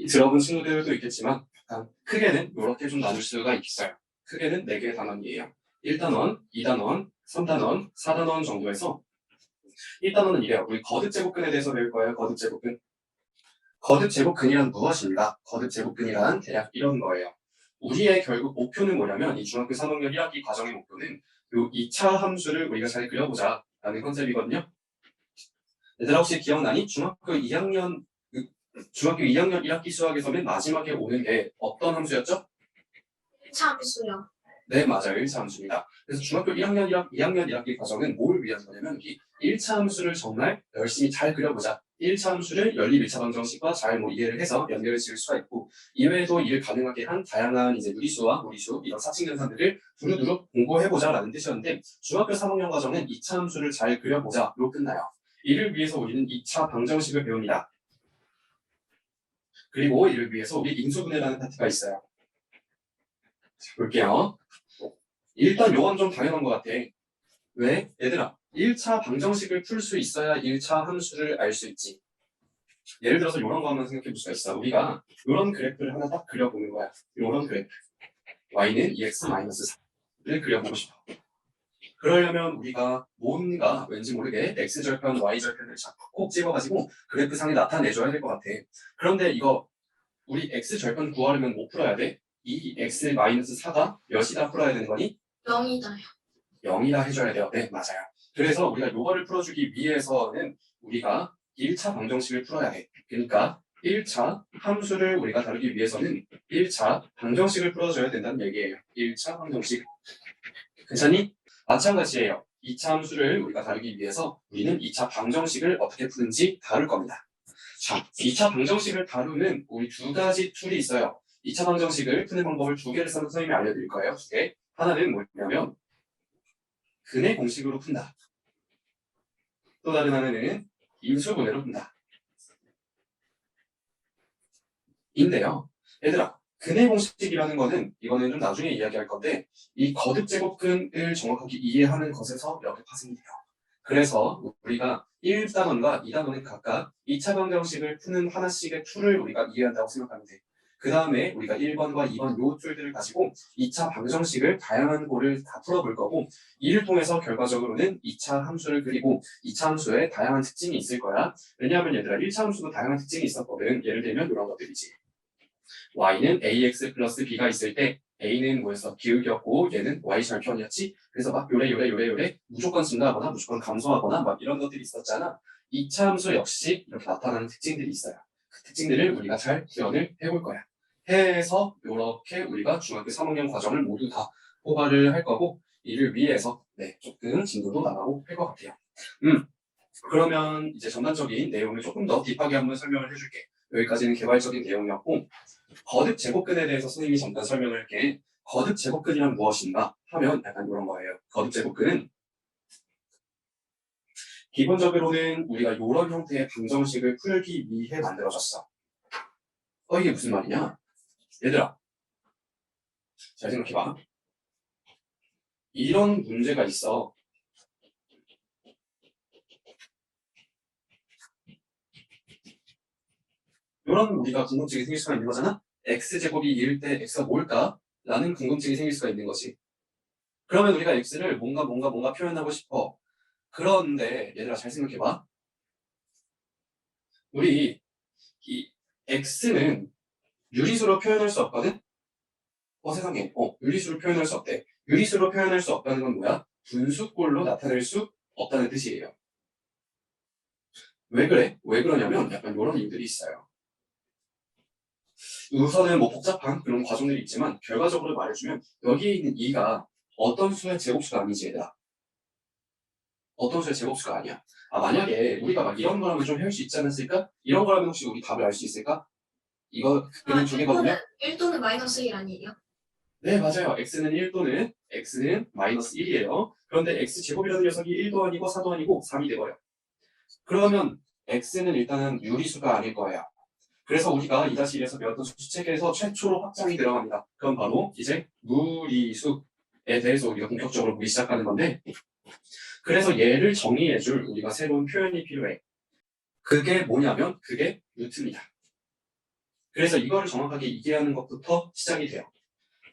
들어본 친구들도 있겠지만 약간 크게는 이렇게 좀 나눌 수가 있어요. 크게는 4개의 단원이에요. 1단원, 2단원, 3단원, 4단원 정도에서 1단원은 이래요. 우리 거듭제곱근에 대해서 배울 거예요. 거듭제곱근. 거듭제곱근이란 무엇인가? 거듭제곱근이란 대략 이런 거예요. 우리의 결국 목표는 뭐냐면 이 중학교 3학년 1학기 과정의 목표는 요 2차 함수를 우리가 잘 그려보자 라는 컨셉이거든요. 얘들아 혹시 기억나니? 중학교 2학년 1학기 수학에서 맨 마지막에 오는 게 어떤 함수였죠? 1차 함수요. 네, 맞아요. 1차 함수입니다. 그래서 중학교 2학년 1학기 과정은 뭘 위한 거냐면 이 1차 함수를 정말 열심히 잘 그려보자. 1차 함수를 연립 1차 방정식과 잘 이해를 해서 연결을 지을 수가 있고 이외에도 이를 가능하게 한 다양한 이제 유리수와 무리수 이런 사칙 연산들을 두루두루 공부해보자라는 뜻이었는데 중학교 3학년 과정은 2차 함수를 잘 그려보자로 끝나요. 이를 위해서 우리는 2차 방정식을 배웁니다. 그리고 이를 위해서 우리 인수분해라는 파트가 있어요. 자, 볼게요. 일단 요건 좀 당연한 것 같아. 왜? 얘들아, 1차 방정식을 풀 수 있어야 1차 함수를 알 수 있지. 예를 들어서 이런 거 한번 생각해 볼 수가 있어. 우리가 이런 그래프를 하나 딱 그려보는 거야. 이런 그래프. y는 2x-4를 그려보고 싶어. 그러려면 우리가 뭔가 왠지 모르게 x절편, y절편을 자꾸 꼭 집어가지고 그래프상에 나타내줘야 될 것 같아. 그런데 이거 우리 x절편 구하려면 뭐 풀어야 돼? 이 x-4가 몇이다 풀어야 되는 거니? 0이다요. 0이다 해줘야 돼요. 네, 맞아요. 그래서 우리가 요거를 풀어주기 위해서는 우리가 1차 방정식을 풀어야 돼. 그러니까 1차 함수를 우리가 다루기 위해서는 1차 방정식을 풀어줘야 된다는 얘기예요. 1차 방정식. 괜찮니? 마찬가지예요. 2차 함수를 우리가 다루기 위해서 우리는 2차 방정식을 어떻게 푸는지 다룰 겁니다. 자, 2차 방정식을 다루는 우리 두 가지 툴이 있어요. 2차 방정식을 푸는 방법을 두 개를 써서 선생님이 알려드릴 거예요. 두 개. 하나는 뭐냐면 근의 공식으로 푼다. 또 다른 하나는 인수분해로 푼다. 인데요. 얘들아, 근의 공식이라는 거는 이거는 좀 나중에 이야기할 건데 이 거듭제곱근을 정확하게 이해하는 것에서 이렇게 파생이 돼요. 그래서 우리가 1단원과 2단원은 각각 2차 방정식을 푸는 하나씩의 툴을 우리가 이해한다고 생각하면 돼. 그 다음에 우리가 1번과 2번 요 툴들을 가지고 2차 방정식을 다양한 거를 다 풀어볼 거고 이를 통해서 결과적으로는 2차 함수를 그리고 2차 함수에 다양한 특징이 있을 거야. 왜냐하면 얘들아 1차 함수도 다양한 특징이 있었거든. 예를 들면 이런 것들이지. y는 ax 플러스 b가 있을 때 a는 뭐였어? 기울기였고 얘는 y 절편이었지. 그래서 막 요래 무조건 증가하거나 무조건 감소하거나 막 이런 것들이 있었잖아. 2차 함수 역시 이렇게 나타나는 특징들이 있어요. 그 특징들을 우리가 잘 구현을 해볼 거야. 해서 이렇게 우리가 중학교 3학년 과정을 모두 다 포괄을 할 거고 이를 위해서 네, 조금 진도도 나가고 할 것 같아요. 그러면 이제 전반적인 내용을 조금 더 딥하게 한번 설명을 해줄게. 여기까지는 개발적인 내용이었고 거듭 제곱근에 대해서 선생님이 잠깐 설명을 할게. 거듭 제곱근이란 무엇인가 하면 약간 이런 거예요. 거듭 제곱근은 기본적으로는 우리가 이런 형태의 방정식을 풀기 위해 만들어졌어. 이게 무슨 말이냐? 얘들아, 잘 생각해봐. 이런 문제가 있어. 이런 우리가 궁금증이 생길 수가 있는 거잖아? x제곱이 2일 때 x가 뭘까? 라는 궁금증이 생길 수가 있는 거지. 그러면 우리가 x를 뭔가 표현하고 싶어. 그런데 얘들아 잘 생각해봐. 우리 이 x는 유리수로 표현할 수 없거든? 세상에. 유리수로 표현할 수 없대. 유리수로 표현할 수 없다는 건 뭐야? 분수꼴로 나타낼 수 없다는 뜻이에요. 왜 그래? 왜 그러냐면 약간 이런 이유들이 있어요. 우선은 뭐 복잡한 그런 과정들이 있지만 결과적으로 말해주면 여기에 있는 2가 어떤 수의 제곱수가 아니지 얘들아. 어떤 수의 제곱수가 아니야. 만약에 우리가 막 이런 거라면 좀 할 수 있지 않았을까? 이런 거라면 혹시 우리 답을 알 수 있을까? 이거 그는 두 개거든요. 1또는 마이너스 1 아니에요? 네, 맞아요. x는 1 또는 x는 마이너스 1이에요. 그런데 x제곱이라는 녀석이 1도 아니고 4도 아니고 3이 돼버려. 그러면 x는 일단은 유리수가 아닐 거예요. 그래서 우리가 2-1에서 배웠던 수체계에서 최초로 확장이 들어갑니다. 그럼 바로 이제 무리수에 대해서 우리가 본격적으로 보기 시작하는 건데 그래서 얘를 정의해줄 우리가 새로운 표현이 필요해. 그게 뭐냐면 그게 루트입니다. 그래서 이거를 정확하게 이해하는 것부터 시작이 돼요.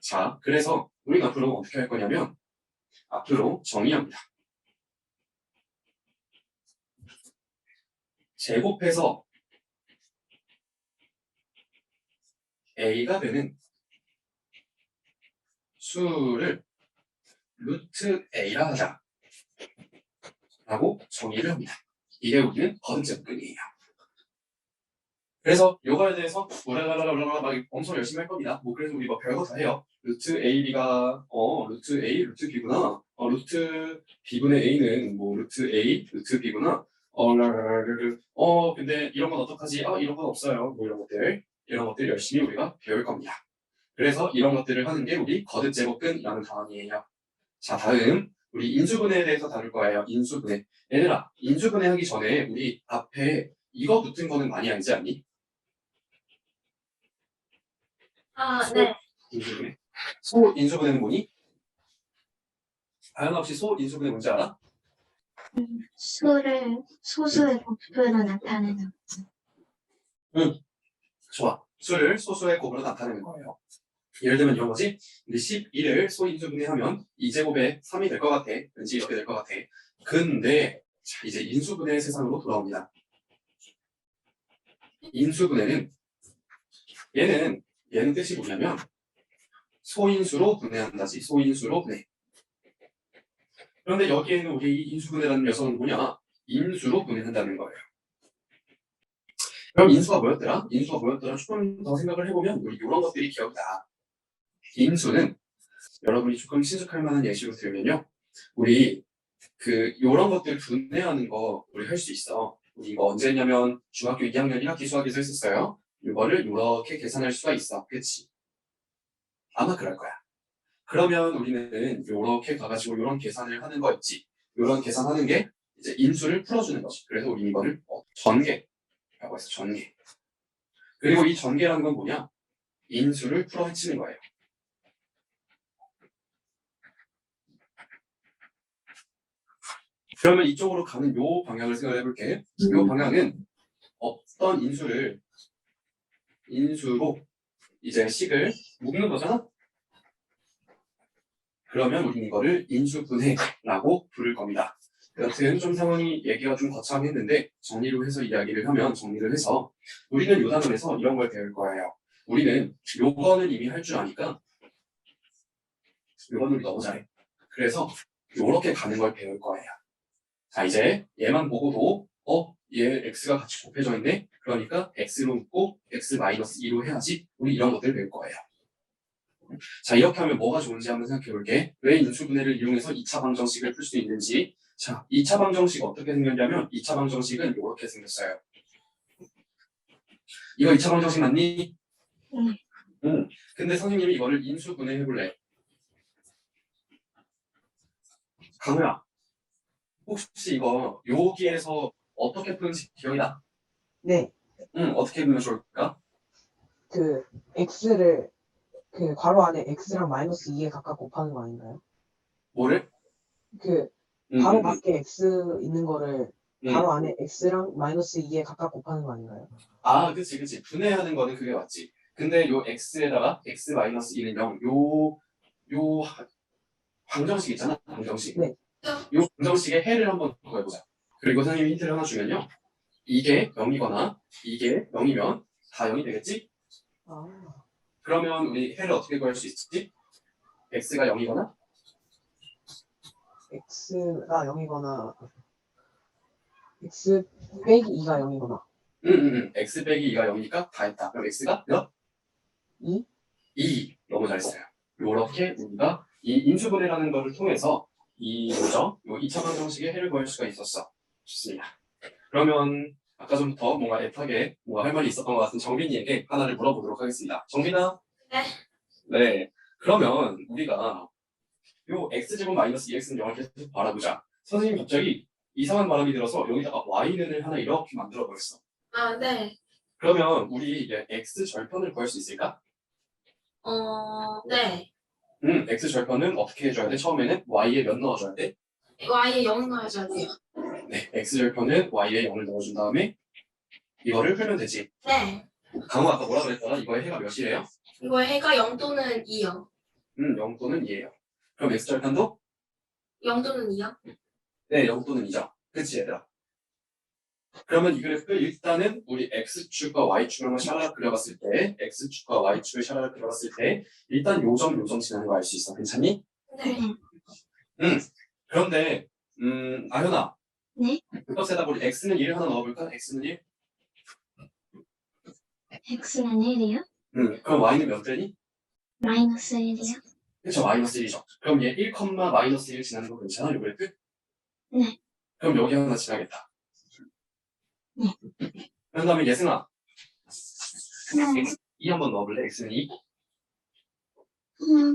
자, 그래서 우리는 앞으로 어떻게 할 거냐면 앞으로 정의합니다. 제곱해서 a가 되는 수를 루트 a라 하자 라고 정의를 합니다. 이게 우리는 거듭제곱근이에요. 그래서 요거에 대해서 우라라라라라 막 엄청 열심히 할 겁니다. 뭐 그래서 우리 뭐 별거 다 해요. 루트 AB가 루트 A 루트 B구나. 루트 B분의 A는 뭐 루트 A 루트 B구나. 라라라라르. 근데 이런 건 어떡하지? 이런 건 없어요. 뭐 이런 것들 열심히 우리가 배울 겁니다. 그래서 이런 것들을 하는 게 우리 거듭제곱근이라는 단원이에요. 자, 다음 우리 인수분해에 대해서 다룰 거예요. 인수분해. 얘들아, 인수분해 하기 전에 우리 앞에 이거 붙은 거는 많이 알지 않니? 네. 인수분해. 소인수분해는 뭐니? 다현아 혹시 소인수분해 뭔지 알아? 수를 소수의 곱수로 나타내는. 좋아. 수를 소수의 곱으로 나타내는 거예요. 예를 들면 이런 거지. 우리 11을 소인수분해하면 2제곱에 3이 될 것 같아. 왠지 이렇게 될 것 같아. 근데 자, 이제 인수분해 세상으로 돌아옵니다. 인수분해는 얘는 뜻이 뭐냐면 소인수로 분해한다지. 소인수로 분해. 그런데 여기에는 우리 이 인수분해라는 녀석은 뭐냐? 인수로 분해한다는 거예요. 그럼 인수가 뭐였더라? 조금 더 생각을 해보면 우리 이런 것들이 기억이 나. 인수는 여러분이 조금 친숙할 만한 예시로 들면요. 우리 요런 것들 분해하는 거 우리 할 수 있어. 우리 이거 언제 했냐면 중학교 2학년 1학기 수학에서 했었어요. 이거를 이렇게 계산할 수가 있어. 그치? 아마 그럴 거야. 그러면 우리는 이렇게 가가지고 이런 계산을 하는 거 있지. 이런 계산하는 게 이제 인수를 풀어주는 거지. 그래서 우리 이거를 전개라고 해서 전개. 그리고 이 전개라는 건 뭐냐? 인수를 풀어 헤치는 거예요. 그러면 이쪽으로 가는 요 방향을 생각해 볼게. 요 방향은 어떤 인수로 이제 식을 묶는 거잖아? 그러면 우리는 이거를 인수분해라고 부를 겁니다. 여튼 좀 상황이 얘기가 좀 거창했는데 정리를 해서 정리를 해서 우리는 요 단원에서 이런 걸 배울 거예요. 우리는 요거는 이미 할 줄 아니까 요거는 우리 너무 잘해. 그래서 요렇게 가는 걸 배울 거예요. 자, 이제 얘만 보고도 얘 x가 같이 곱해져 있네. 그러니까 x로 묶고 x-2로 해야지. 우리 이런 것들 배울 거예요. 자, 이렇게 하면 뭐가 좋은지 한번 생각해 볼게. 왜 인수분해를 이용해서 2차 방정식을 풀 수 있는지. 자, 2차 방정식 어떻게 생겼냐면 2차 방정식은 이렇게 생겼어요. 이거 2차 방정식 맞니? 응. 근데 선생님이 이거를 인수분해 해볼래. 강우야, 혹시 이거 여기에서 어떻게 푸는지 기억이 나? 네, 응, 어떻게 풀면 좋을까? x를 괄호 안에 x랑 마이너스 2에 각각 곱하는 거 아닌가요? 뭐를? 바로 밖에 x 있는 거를 응. 괄호 안에 x랑 마이너스 2에 각각 곱하는 거 아닌가요? 아, 그치. 분해하는 거는 그게 맞지. 근데 요 x에다가 x-2는 0, 요 방정식 있잖아, 방정식. 네. 요 방정식의 해를 한번 구해보자. 그리고 선생님이 힌트를 하나 주면요. 이게 0이거나 이게 0이면 다 0이 되겠지? 아, 그러면 우리 해를 어떻게 구할 수 있지? x가 0이거나 x가 0이거나 x 빼기 2가 0이거나 x 빼기 2가 0이니까 다 했다. 그럼 x가 몇? 2? 2. 너무 잘했어요. 요렇게 우리가 이 인수분해라는 거를 통해서 요 2차 방정식의 해를 구할 수가 있었어. 좋습니다. 그러면 아까 전부터 뭔가 애타게 뭔가 할 말이 있었던 것 같은 정빈이에게 하나를 물어보도록 하겠습니다. 정빈아? 네. 네. 그러면 우리가 요 x제곱 마이너스 2x는 0을 계속 바라보자. 선생님이 갑자기 이상한 바람이 들어서 여기다가 y는을 하나 이렇게 만들어 버렸어. 네. 그러면 우리 이제 x 절편을 구할 수 있을까? 네. x 절편은 어떻게 해줘야 돼? 처음에는 y에 몇 넣어줘야 돼? Y에 0 넣어줘야 돼요. 네, x 절편은 y에 0을 넣어준 다음에 이거를 풀면 되지. 네. 강우 아까 뭐라 그랬더라? 이거의 해가 몇이에요? 이거 해가 0 또는 2요. 0 또는 2예요. 그럼 x절편도? 0 또는 2요? 네, 0 또는 2죠. 그치, 얘들아? 그러면 이 그래프 일단은 우리 x축과 y축을 한번 샤라락 그려봤을 때 x축과 y축을 샤라락 그려봤을 때 일단 요점 지나는 거 알 수 있어. 괜찮니? 네. 그런데 아현아. 네? 그 값에다 우리 x는 1을 하나 넣어볼까? x는 1? x는 1이요? 그럼 y는 몇 되니? 마이너스 1이요? 그쵸, 마이너스 1이죠. 그럼 얘 1, 마이너스 1 지나는 거 괜찮아? 요 그래프? 네. 그럼 여기 하나 지나겠다. 네. 그런 다음에 예승아. 네. x 2 한번 넣어볼래? x는 2?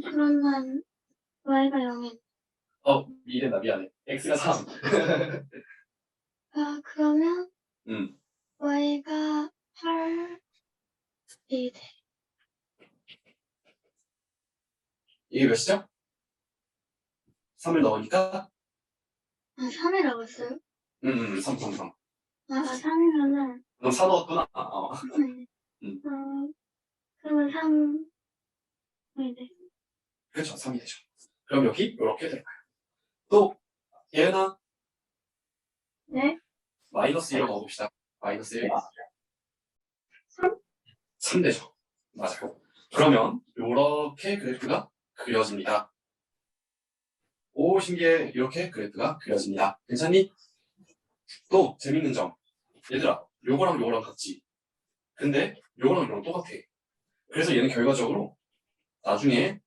그러면 y가 0이 이된다. 미안해. x가 3. 그러면 음. y가 8이 돼. 이게 몇이죠? 3을 넣으니까 3이라고 했어요? 3. 3이면은 그럼 4 넣었구나. 네. 그러면 3이 돼. 그렇죠. 3이 되죠. 그럼 여기 이렇게 들어가요. 또 예은아 네? 마이너스 1을 넣어봅시다. 마이너스 1. 3? 3 되죠. 맞아요. 그러면 이렇게 그래프가 그려집니다. 오 신기해. 이렇게 그래프가 그려집니다. 괜찮니? 또 재밌는 점. 얘들아 요거랑 같지. 근데 요거랑 똑같아. 그래서 얘는 결과적으로 나중에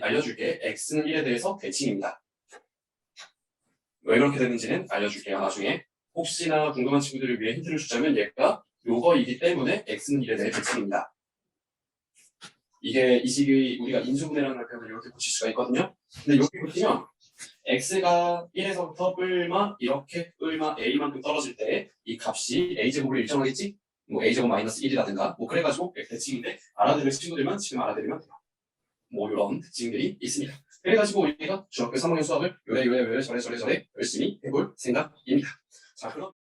알려줄게. x는 1에 대해서 대칭입니다. 왜 그렇게 되는지는 알려줄게요. 나중에. 혹시나 궁금한 친구들을 위해 힌트를 주자면 얘가 요거이기 때문에 x는 1에 대해 대칭입니다. 이게 이 식이 우리가 인수분해라는 걸 배우면 이렇게 고칠 수가 있거든요. 근데 여기 보시면 x가 1에서부터 뿔마 이렇게 뿔마 a만큼 떨어질 때 이 값이 a제곱으로 일정하겠지? 뭐 a제곱 마이너스 1이라든가 뭐 그래가지고 대칭인데 알아들을 친구들만 지금 알아들으면 돼요. 뭐 이런 특징들이 있습니다. 그래가지고 우리가 중학교 3학년 수학을 요래 저래 열심히 해볼 생각입니다. 자 그럼